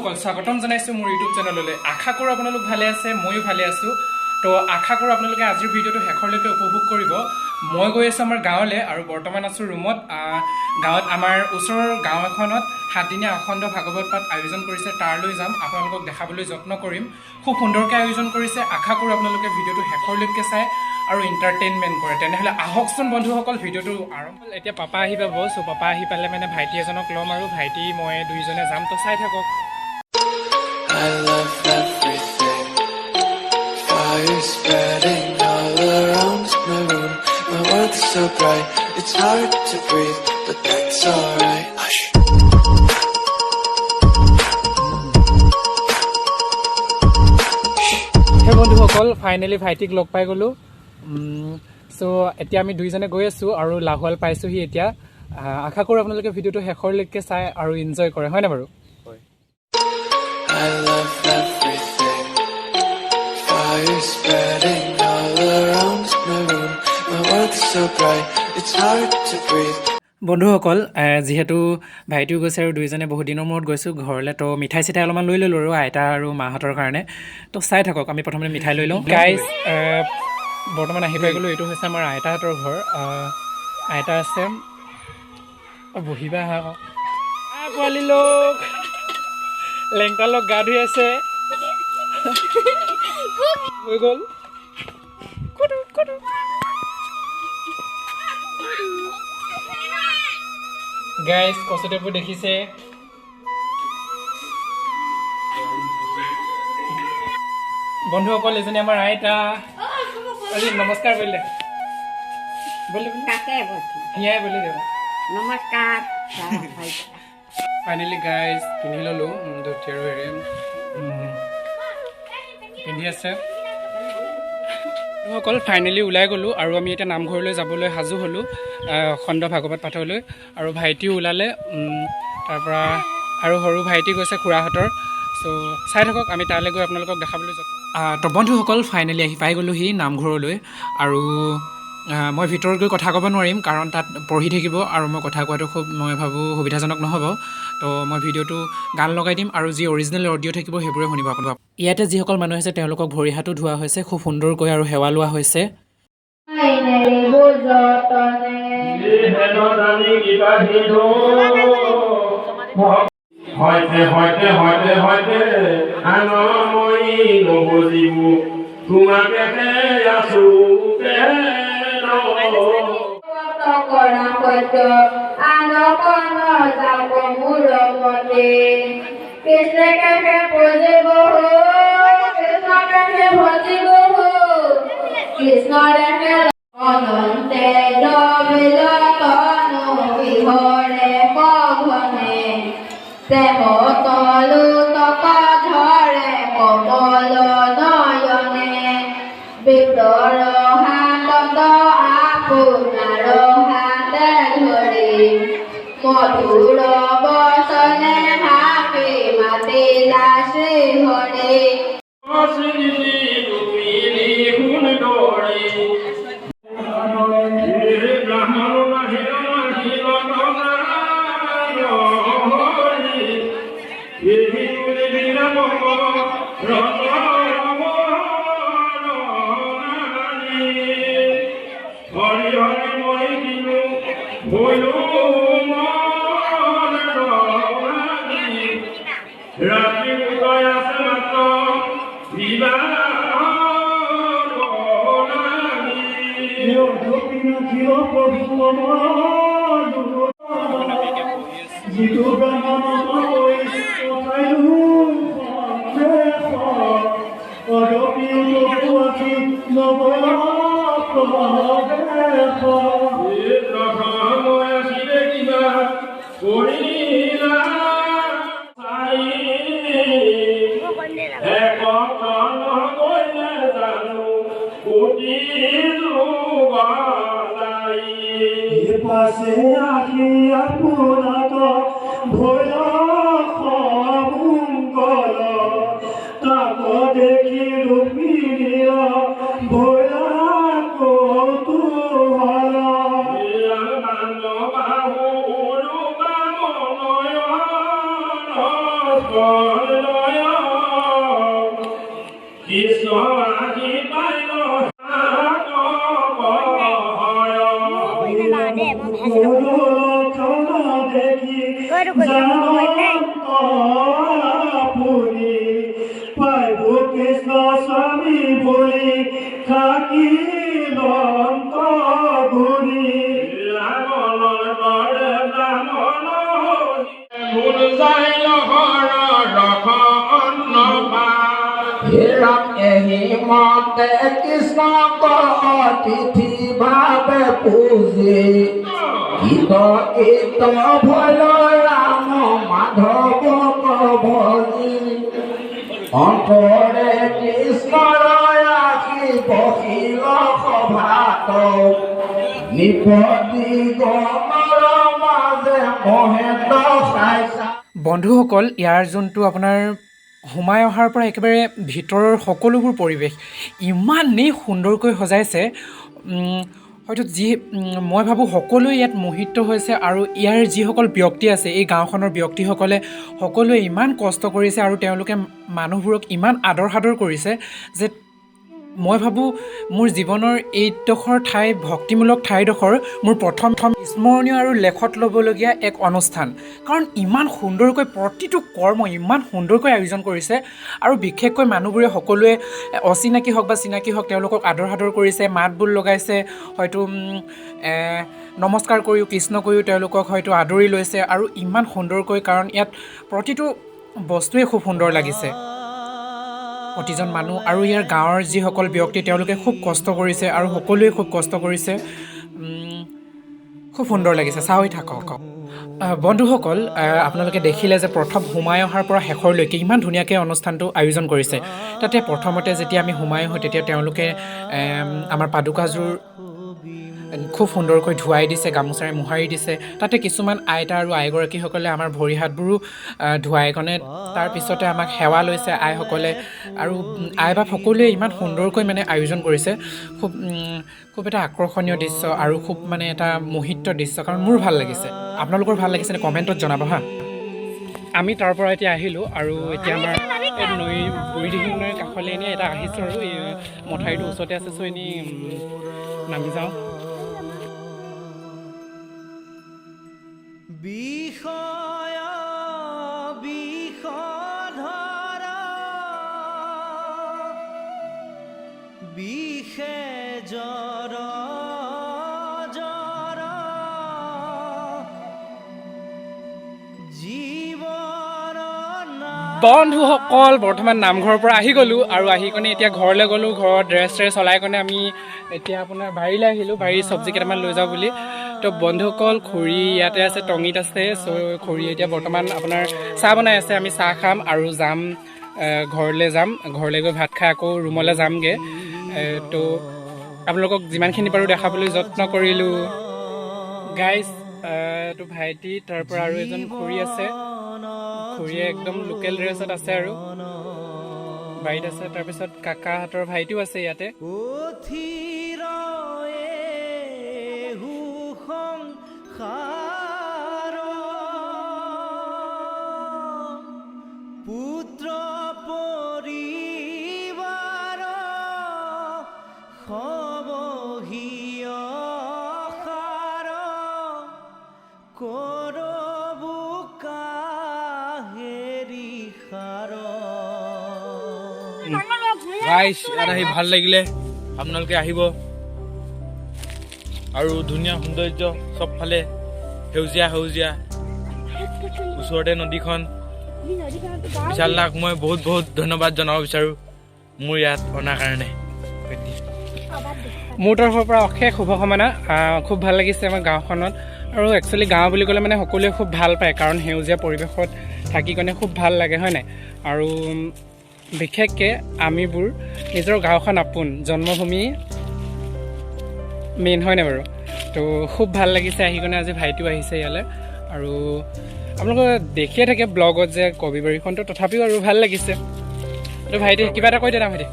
বন্ধুসকল স্বাগতম জনাইছোঁ মোৰ ইউটিউব চেনেললৈ। আশা কৰোঁ আপোনালোক ভালে আছে, ময়ো ভালে আছোঁ। তো আশা কৰোঁ আপোনালোকে আজিৰ ভিডিঅ'টো শেষলৈকে উপভোগ কৰিব। মই গৈ আছোঁ আমাৰ গাঁৱলৈ আৰু বৰ্তমান আছোঁ ৰুমত। গাঁৱত আমাৰ ওচৰৰ গাঁও এখনত 7 দিনীয়া অখণ্ড ভাগৱত পাঠ আয়োজন কৰিছে, তাৰলৈ যাম, আপোনালোকক দেখাবলৈ যত্ন কৰিম। খুব সুন্দৰকৈ আয়োজন কৰিছে। আশা কৰোঁ আপোনালোকে ভিডিঅ'টো শেষলৈকে চাই আৰু এণ্টাৰটেইনমেণ্ট কৰে। তেনেহ'লে আহকচোন বন্ধুসকল, ভিডিঅ'টো আৰম্ভ। এতিয়া পাপা আহি পাব, চ' পাপা আহি পালে মানে ভাইটি এজনক ল'ম আৰু ভাইটি মই দুইজনে যাম। তো চাই থাকক। I love everything. Fire spreading all around my room. My world's so bright, it's hard to breathe, but that's alright. Hush. হে বন্ধুসকল, ফাইনেলি ভাইটিক লগ পাই গ'লোঁ। চ' এতিয়া আমি দুইজনে গৈ আছোঁ আৰু লাহোৱাল পাইছোঁহি এতিয়া। আশা কৰোঁ আপোনালোকে ভিডিঅ'টো শেষলৈকে চাই আৰু এনজয় কৰে, হয়নে বাৰু? I love everything. Fire spreading all around my room. My world's so bright, it's hard to breathe. বন্ধুসকল, যিহেতু ভাইটিও গৈছে আৰু দুইজনে বহুত দিনৰ মূৰত গৈছোঁ ঘৰলৈ, তো মিঠাই চিঠাই অলপমান লৈ ল'লোঁ আৰু আইতা আৰু মাহঁতৰ কাৰণে। তো চাই থাকক, আমি প্ৰথমতে মিঠাই লৈ লওঁ। গাইজ, বৰ্তমান আহি পাই গ'লোঁ। এইটো হৈছে আমাৰ আইতাহঁতৰ ঘৰ। আইতা আছে, বহিবা আহা পোৱালি লোক, লেংটা লগ গা ধুই আছে, হৈ গ'ল। গাইজ, কচুটেবোৰ দেখিছে। বন্ধুসকল, এজনী আমাৰ আইতা। নমস্কাৰ কৰিলে, হিয়াই বুলি দেব নমস্কাৰ। ফাইনেলি গাইজ পিন্ধি ল'লোঁ ধুতি আৰু হেৰি পিন্ধি আছে। সকল ফাইনেলি ওলাই গ'লোঁ আৰু আমি এতিয়া নামঘৰলৈ যাবলৈ সাজু হ'লোঁ, অখণ্ড ভাগৱত পাঠলৈ। আৰু ভাইটিও ওলালে, তাৰপৰা আৰু সৰু ভাইটি গৈছে খুৰাহঁতৰ। চ' চাই থাকক, আমি তালৈ গৈ আপোনালোকক দেখাবলৈ যাম। তো বন্ধুসকল, ফাইনেলি আহি পাই গ'লোহি নামঘৰলৈ। আৰু মই ভিতৰত গৈ কথা ক'ব নোৱাৰিম, কাৰণ তাত পঢ়ি থাকিব আৰু মই কথা কোৱাটো খুব মই ভাবোঁ সুবিধাজনক নহ'ব। তো মই ভিডিঅ'টো গান লগাই দিম আৰু যি অৰিজিনেল অডিঅ' থাকিব সেইবোৰে শুনিব আপোনালোক। ইয়াতে যিসকল মানুহ আছে তেওঁলোকক ভৰি হাতো ধোৱা হৈছে খুব সুন্দৰকৈ আৰু সেৱা লোৱা হৈছে। অনন্তে জবিলতনু বিহৰে পঘনে প্ৰেমতলু তক ধৰে কমল নয়নে বিপ্ৰৰ হাতত আপোনাৰ হাতে ধৰি মধুৰ বচনে হাপি মাতিলা শ্ৰী হৰি। Oh মতে কৃষ্ণ তিথি ভাবে পূজে গীত গীত ভয় ৰাম মাধব ভজি অন্তৰে কৃষ্ণৰ আশী বহিল সভাত নিপতি গণৰ মাজে মহেন্দ্ৰ চাইছা। বন্ধুসকল, ইয়াৰ যোনটো আপোনাৰ সোমাই অহাৰ পৰা একেবাৰে ভিতৰৰ সকলোবোৰ পৰিৱেশ ইমানেই সুন্দৰকৈ সজাইছে, হয়তো মই ভাবোঁ সকলোৱে ইয়াত মোহিত হৈছে। আৰু ইয়াৰ যিসকল ব্যক্তি আছে, এই গাঁওখনৰ ব্যক্তিসকলে সকলোৱে ইমান কষ্ট কৰিছে আৰু তেওঁলোকে মানুহবোৰক ইমান আদৰ সাদৰ কৰিছে যে মই ভাবোঁ মোৰ জীৱনৰ এইডোখৰ ঠাই, ভক্তিমূলক ঠাইডোখৰ মোৰ প্ৰথম স্মৰণীয় আৰু লেখত ল'বলগীয়া এক অনুষ্ঠান। কাৰণ ইমান সুন্দৰকৈ প্ৰতিটো কৰ্ম ইমান সুন্দৰকৈ আয়োজন কৰিছে আৰু বিশেষকৈ মানুহবোৰে সকলোৱে অচিনাকি হওক বা চিনাকি হওক তেওঁলোকক আদৰ সাদৰ কৰিছে, মাত বোল লগাইছে, হয়তো নমস্কাৰ কৰিও কৃষ্ণ কৰিও তেওঁলোকক হয়তো আদৰি লৈছে আৰু ইমান সুন্দৰকৈ। কাৰণ ইয়াত প্ৰতিটো বস্তুৱে খুব সুন্দৰ লাগিছে, প্ৰতিজন মানুহ আৰু ইয়াৰ গাঁৱৰ যিসকল ব্যক্তি তেওঁলোকে খুব কষ্ট কৰিছে আৰু সকলোৱে খুব কষ্ট কৰিছে। খুব সুন্দৰ লাগিছে, চাই থাকক। বন্ধুসকল, আপোনালোকে দেখিলে যে প্ৰথম সোমাই অহাৰ পৰা শেষৰলৈকে ইমান ধুনীয়াকৈ অনুষ্ঠানটো আয়োজন কৰিছে। তাতে প্ৰথমতে যেতিয়া আমি সোমাই আহোঁ তেতিয়া তেওঁলোকে আমাৰ পাদুকাযোৰ খুব সুন্দৰকৈ ধুৱাই দিছে, গামোচাৰে মোহাৰি দিছে। তাতে কিছুমান আইতা আৰু আইগৰাকীসকলে আমাৰ ভৰি হাতবোৰো ধুৱাই গনে। তাৰপিছতে আমাক সেৱা লৈছে আইসকলে আৰু আই বাপ সকলোৱে ইমান সুন্দৰকৈ মানে আয়োজন কৰিছে। খুব এটা আকৰ্ষণীয় দৃশ্য আৰু খুব মানে এটা মোহিত দৃশ্য। কাৰণ মোৰ ভাল লাগিছে, আপোনালোকৰ ভাল লাগিছেনে কমেণ্টত জনাব হা। আমি তাৰ পৰা এতিয়া আহিলোঁ আৰু এতিয়া আমাৰ এই নৈ বুঢ়ীদিহিং নৈৰ কাষলৈ এনেই এটা আহিছোঁ আৰু এই মথাউৰিটোৰ ওচৰতে আছে। চ' এনেই নামি যাওঁ। বিষয় বিষধৰ বিষে জ্বৰ জ্বৰ জীৱৰ বন্ধুসকল, বৰ্তমান নামঘৰৰ পৰা আহি গ'লোঁ আৰু আহি কিনে এতিয়া ঘৰলৈ গ'লোঁ। ঘৰত ড্ৰেছ ট্ৰেছ চলাই কিনে আমি এতিয়া আপোনাৰ বাৰীলৈ আহিলোঁ, বাৰীৰ চব্জি কেইটামান লৈ যাওঁ বুলি। তো বন্ধুসকল, খুৰী ইয়াতে আছে, টঙিত আছে। চ' খুৰী এতিয়া বৰ্তমান আপোনাৰ চাহ বনাই আছে। আমি চাহ খাম আৰু যাম ঘৰলৈ যাম। ঘৰলৈ গৈ ভাত খাই আকৌ ৰুমলৈ যামগৈ। তো আপোনালোকক যিমানখিনি পাৰোঁ দেখাবলৈ যত্ন কৰিলোঁ গাইজ। তো ভাইটি, তাৰ পৰা আৰু এজন খুৰী আছে। খুৰীয়ে একদম লোকেল ড্ৰেছত আছে আৰু বাৰীত আছে। তাৰপিছত কাকাহঁতৰ ভাইটিও আছে ইয়াতে। পুত্ৰ পৰিবাৰ সবহিয় সাৰ কৰবু কাহেৰি সাৰ। গাইছ, ইয়াত আহি ভাল লাগিলে। আপোনালোকে আহিব আৰু ধুনীয়া সৌন্দৰ্য, চবফালে সেউজীয়া সেউজীয়া, ওচৰতে নদীখন। বিশাল দাক মই বহুত বহুত ধন্যবাদ জনাব বিচাৰোঁ মোৰ ইয়াত অনাৰ কাৰণে। মোৰ তৰফৰ পৰা অশেষ শুভকামনা। খুব ভাল লাগিছে আমাৰ গাঁওখনত। আৰু একচুৱেলি গাঁও বুলি ক'লে মানে সকলোৱে খুব ভাল পায়, কাৰণ সেউজীয়া পৰিৱেশত থাকি কিনে খুব ভাল লাগে, হয় নাই? আৰু বিশেষকৈ আমিবোৰ নিজৰ গাঁওখন আপোন, জন্মভূমি মেইন, হয় নাই বাৰু? তো খুব ভাল লাগিছে আহি কিনে। আজি ভাইটিও আহিছে ইয়ালৈ আৰু আপোনালোকে দেখিয়ে থাকে ব্লগত যে কবিবাৰীখনটো, তথাপিও আৰু ভাল লাগিছে। তো ভাইটি কিবা এটা কৈ দে না ভাইটি।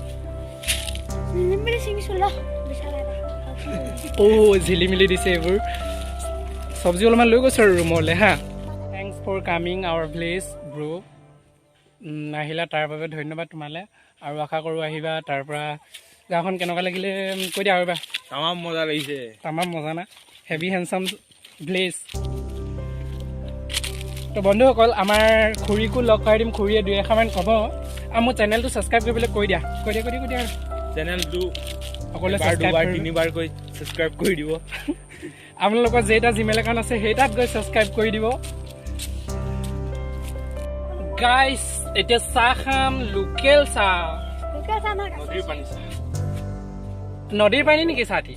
ঝিলিমিলি দিছে এইবোৰ। চব্জি অলপমান লৈ গৈছোঁ আৰু ৰুমলৈ হা। Thanks for coming our village bro'. আহিলা তাৰ বাবে ধন্যবাদ তোমালৈ আৰু আশা কৰোঁ আহিবা তাৰ পৰা গাঁওখন কেনেকুৱা লাগিলে কৈ দিয়া আৰু এবাৰ তামাম মজা লাগিছে তামাম মজা না হেভি হেণ্ডচাম ভিলেজ তো বন্ধুসকল আমাৰ খুৰীকো লগ কৰাই দিম খুৰীয়ে 2-1 ক'ব আৰু মোৰ চেনেলটো ছাবস্ক্ৰাইব কৰিবলৈ কৈ দিয়া আৰু চেনেলটো সকলোৱে এবাৰ দুবাৰ তিনিবাৰকৈ ছাবস্ক্ৰাইব কৰি দিব আপোনালোকৰ যেইটা জিমেইল একাউণ্ট আছে সেইটাত গৈ ছাবস্ক্ৰাইব কৰি দিব গাইছ এতিয়া চাহ খাম লোকেল চাহ নদীৰ পানী নেকি চাহটি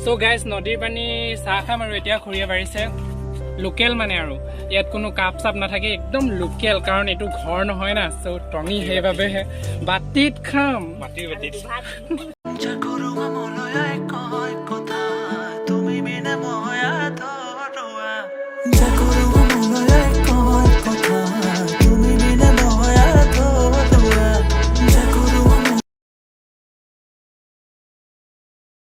চ' গাইছ নদীৰ পানী চাহ খাম আৰু এতিয়া খুৰীয়ে বাঢ়িছে লোকেল মানে আৰু ইয়াত কোনো কাপ চাপ নাথাকে একদম লোকেল কাৰণ এইটো ঘৰ নহয় না চ' টঙি সেইবাবেহে বাতিত খাম বাতিত Jaco